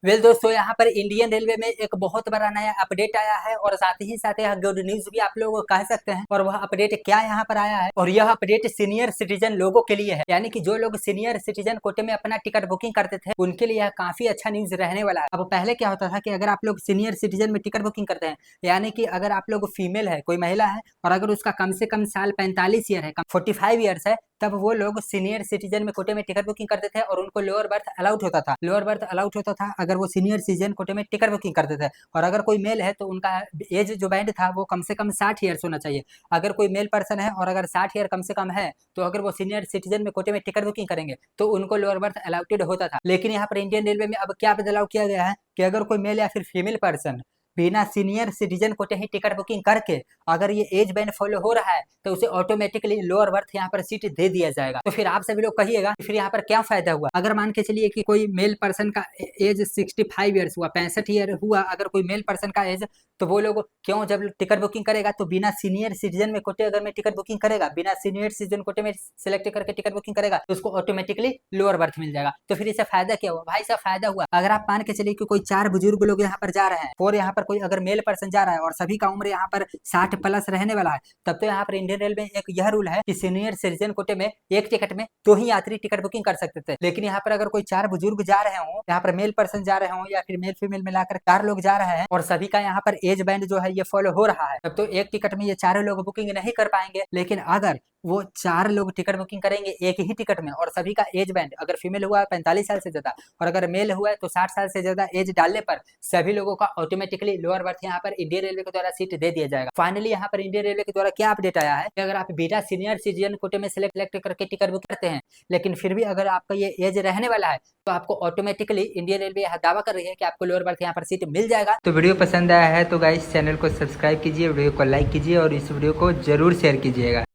Well दोस्तों, यहाँ पर इंडियन रेलवे में एक बहुत बड़ा नया अपडेट आया है और साथ ही साथ यह गुड न्यूज भी आप लोग कह सकते हैं। और वह अपडेट क्या यहाँ पर आया है, और यह अपडेट सीनियर सिटीजन लोगों के लिए है, यानी कि जो लोग सीनियर सिटीजन कोटे में अपना टिकट बुकिंग करते थे उनके लिए यह काफी अच्छा न्यूज रहने वाला है। अब पहले क्या होता था कि अगर आप लोग सीनियर सिटीजन में टिकट बुकिंग करते हैं, यानी कि अगर आप लोग फीमेल है, कोई महिला है और अगर उसका कम से कम साल 45 ईयर है, 45 ईयर्स है, तब वो लोग सीनियर सिटीजन में कोटे में टिकट बुकिंग करते थे और उनको लोअर बर्थ अलाउड होता था। लोअर बर्थ अलाउड होता था अगर वो सीनियर सिटीजन कोटे में टिकट बुकिंग करते थे। और अगर कोई मेल है तो उनका एज जो बैंड था वो कम से कम 60 ईयर्स होना चाहिए। अगर कोई मेल पर्सन है और अगर 60 ईयर कम से कम है तो अगर वो सीनियर सिटीजन में कोटे में टिकट बुकिंग करेंगे तो उनको लोअर बर्थ अलाउटेड होता था। लेकिन यहाँ पर इंडियन रेलवे में अब क्या बदलाव किया गया है कि अगर कोई मेल या फिर फीमेल पर्सन बिना सीनियर सिटीजन कोटे ही टिकट बुकिंग करके अगर ये एज बैंड फॉलो हो रहा है तो उसे ऑटोमेटिकली लोअर बर्थ यहाँ पर सीट दे दिया जाएगा। तो फिर आप सभी लोग कहिएगा फिर यहाँ पर क्या फायदा हुआ। अगर मान के चलिए कि कोई मेल पर्सन का एज 65 ईयर्स हुआ, 65 ईयर हुआ अगर कोई मेल पर्सन का एज, तो वो लोग क्यों जब टिकट बुकिंग करेगा तो बिना सीनियर सिटीजन में कोटे अगर मैं टिकट बुकिंग करेगा, बिना सीनियर सिटीजन कोटे में सिलेक्ट करके टिकट बुकिंग करेगा तो उसको ऑटोमेटिकली लोअर बर्थ मिल जाएगा। तो फिर इससे फायदा क्या हुआ भाई साहब? फायदा हुआ अगर आप मान के चलिए कि कोई 4 बुजुर्ग लोग यहाँ पर जा रहे हैं और यहाँ पर कोई अगर मेल पर्सन जा रहा है और सभी का उम्र यहाँ पर 60 प्लस रहने वाला है, तब तो यहाँ पर इंडियन रेलवे में एक यह रूल है कि सीनियर सिटीजन कोटे में एक टिकट में 2 ही यात्री टिकट बुकिंग कर सकते थे। लेकिन यहाँ पर अगर कोई 4 बुजुर्ग जा रहे हो, यहाँ पर मेल पर्सन जा रहे हो या फिर मेल फीमेल मिलाकर 4 लोग जा रहे हैं और सभी का यहाँ पर एज बैंड जो है ये फॉलो हो रहा है, तब तो एक टिकट में ये चारों लोग बुकिंग नहीं कर पाएंगे। लेकिन अगर वो 4 लोग टिकट बुकिंग करेंगे एक ही टिकट में और सभी का एज बैंड अगर फीमेल हुआ है 45 साल से ज्यादा और अगर मेल हुआ है तो 60 साल से ज्यादा एज डालने पर सभी लोगों का ऑटोमेटिकली लोअर बर्थ यहाँ पर इंडियन रेलवे के द्वारा सीट दे दिया जाएगा। फाइनली यहाँ पर इंडियन रेलवे के द्वारा क्या अपडेट आया है कि अगर आप बिना सीनियर सिटीजन कोटे में सिलेक्ट करके टिकट बुक करते हैं लेकिन फिर भी अगर आपका ये एज रहने वाला है तो आपको ऑटोमेटिकली इंडियन रेलवे यह दावा कर रही है कि आपको लोअर बर्थ यहाँ पर सीट मिल जाएगा। तो वीडियो पसंद आया है तो गाइस चैनल को सब्सक्राइब कीजिए, वीडियो को लाइक कीजिए और इस वीडियो को जरूर शेयर कीजिएगा।